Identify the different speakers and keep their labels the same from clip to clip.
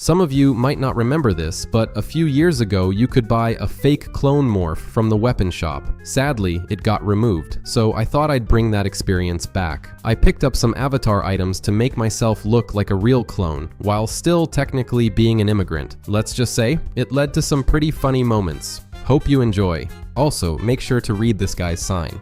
Speaker 1: Some of you might not remember this, but a few years ago you could buy a fake clone morph from the weapon shop. Sadly, it got removed, so I thought I'd bring that experience back. I picked up some avatar items to make myself look like a real clone, while still technically being an immigrant. Let's just say, it led to some pretty funny moments. Hope you enjoy. Also, make sure to read this guy's sign.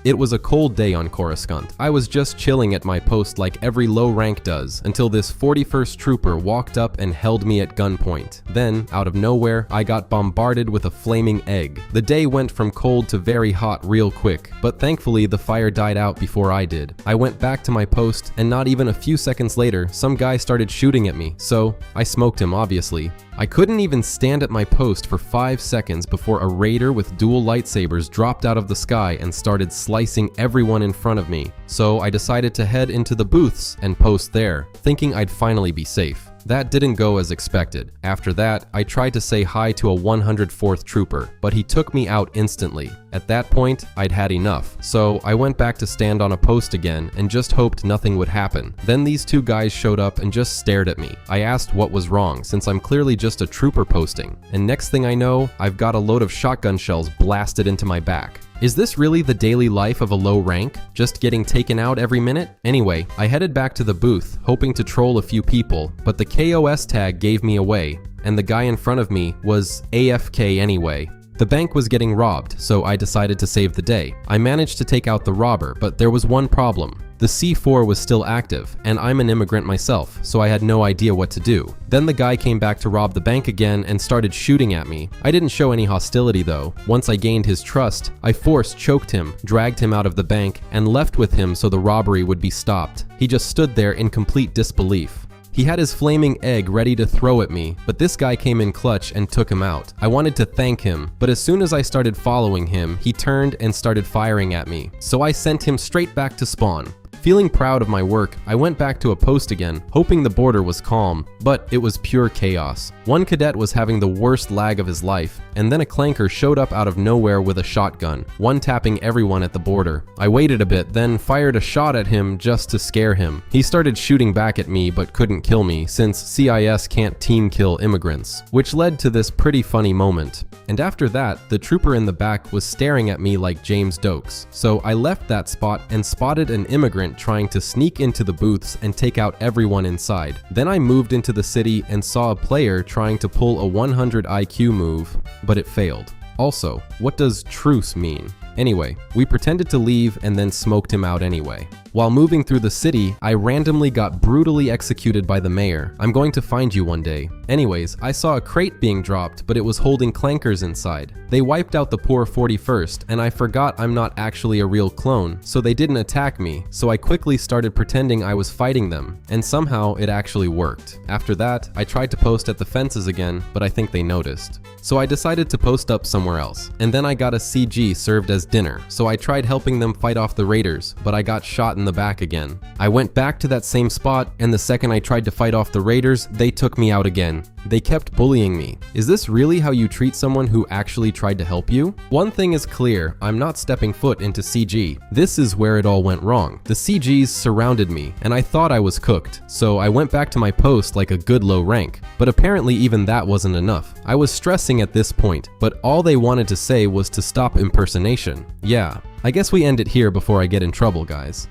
Speaker 1: It was a cold day on Coruscant. I was just chilling at my post like every low rank does, until this 41st trooper walked up and held me at gunpoint. Then, out of nowhere, I got bombarded with a flaming egg. The day went from cold to very hot real quick, but thankfully the fire died out before I did. I went back to my post, and not even a few seconds later, some guy started shooting at me, so I smoked him obviously. I couldn't even stand at my post for 5 seconds before a raider with dual lightsabers dropped out of the sky and started slicing everyone in front of me. So I decided to head into the booths and post there, thinking I'd finally be safe. That didn't go as expected. After that, I tried to say hi to a 104th trooper, but he took me out instantly. At that point, I'd had enough, so I went back to stand on a post again and just hoped nothing would happen. Then these two guys showed up and just stared at me. I asked what was wrong, since I'm clearly just a trooper posting, and next thing I know, I've got a load of shotgun shells blasted into my back. Is this really the daily life of a low rank? Just getting taken out every minute? Anyway, I headed back to the booth, hoping to troll a few people, but the KOS tag gave me away, and the guy in front of me was AFK anyway. The bank was getting robbed, so I decided to save the day. I managed to take out the robber, but there was one problem. The C4 was still active, and I'm an immigrant myself, so I had no idea what to do. Then the guy came back to rob the bank again and started shooting at me. I didn't show any hostility though. Once I gained his trust, I force choked him, dragged him out of the bank, and left with him so the robbery would be stopped. He just stood there in complete disbelief. He had his flaming egg ready to throw at me, but this guy came in clutch and took him out. I wanted to thank him, but as soon as I started following him, he turned and started firing at me. So I sent him straight back to spawn. Feeling proud of my work, I went back to a post again, hoping the border was calm, but it was pure chaos. One cadet was having the worst lag of his life, and then a clanker showed up out of nowhere with a shotgun, one-tapping everyone at the border. I waited a bit, then fired a shot at him just to scare him. He started shooting back at me but couldn't kill me, since CIS can't team kill immigrants, which led to this pretty funny moment. And after that, the trooper in the back was staring at me like James Dokes, so I left that spot and spotted an immigrant trying to sneak into the booths and take out everyone inside. Then I moved into the city and saw a player trying to pull a 100 IQ move, but it failed. Also, what does truce mean? Anyway, we pretended to leave and then smoked him out anyway. While moving through the city, I randomly got brutally executed by the mayor. I'm going to find you one day. Anyways, I saw a crate being dropped, but it was holding clankers inside. They wiped out the poor 41st, and I forgot I'm not actually a real clone, so they didn't attack me, so I quickly started pretending I was fighting them, and somehow it actually worked. After that, I tried to post at the fences again, but I think they noticed. So I decided to post up somewhere else, and then I got a CG served as dinner, so I tried helping them fight off the raiders, but I got shot in the back again. I went back to that same spot, and the second I tried to fight off the raiders, they took me out again. They kept bullying me. Is this really how you treat someone who actually tried to help you? One thing is clear, I'm not stepping foot into CG. This is where it all went wrong. The CGs surrounded me, and I thought I was cooked, so I went back to my post like a good low rank. But apparently even that wasn't enough. I was stressing at this point, but all they wanted to say was to stop impersonation. Yeah, I guess we end it here before I get in trouble, guys.